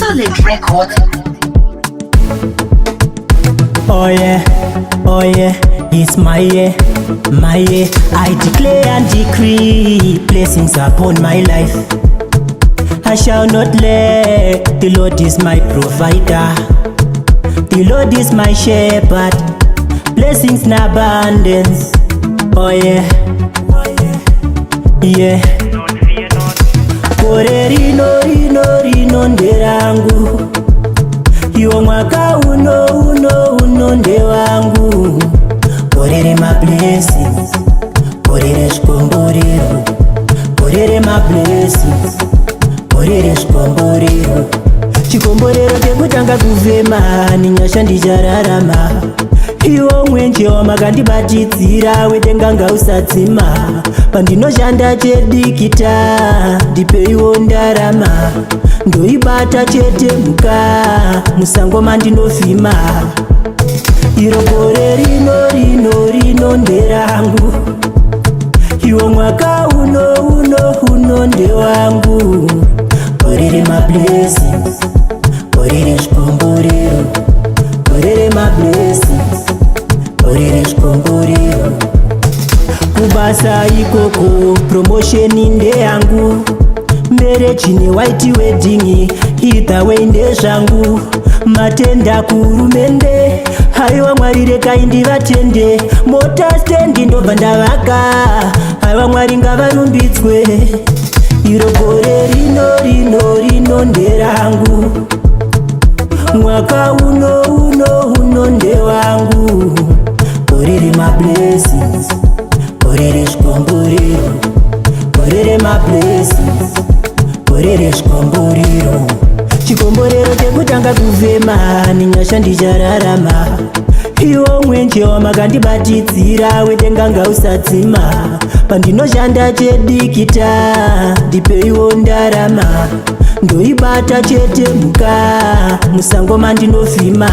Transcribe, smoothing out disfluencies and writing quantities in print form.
Solid record. Oh yeah, it's my year. I declare and decree blessings upon my life. I shall not lack, the Lord is my provider. The Lord is my shepherd, blessings in abundance. Oh yeah. Kore rino nderangu, iwo mwaka uno nde wangu. Korere my blessings, korere shikomborero. Korere my blessings, korere shikomborero. Chikomborero chekutanga kufema, ninyasha ndichararama. Iwo mwenje wamakandibatidzira, wedenga ngausadzima. Pandinoshanda chedikita, ndipeiwo ndarama. Ndoibata chete muka, musango mandinofima. Iro gore rino nderangu, iwo mwaka uno nde wangu. Korere my blessings, korere shikomborero. Korere my blessings, korere shikomborero. Kubasa ikoko promotion inde yangu. Marriage ne white wedding, either way nde zvangu. Matenda kurumende, haiwa Mwari rekai ndivatende. Mota stand ndobva ndavaka, haiwa Mwari ngavarumbidzwe. Iro gore rino nderangu, mwaka uno nde wangu. Korere my blessings, korere shikomborero. Korere my blessings, korere shikomborero. Chikomborero chekutanga kufema, ninyasha ndichararama. Iwo mwenje wamakandibatidzira, wedenga ngausadzima. Pandinoshanda chedikita, ndipeiwo ndarama. Ndoibata chete muka, musango mandinofima.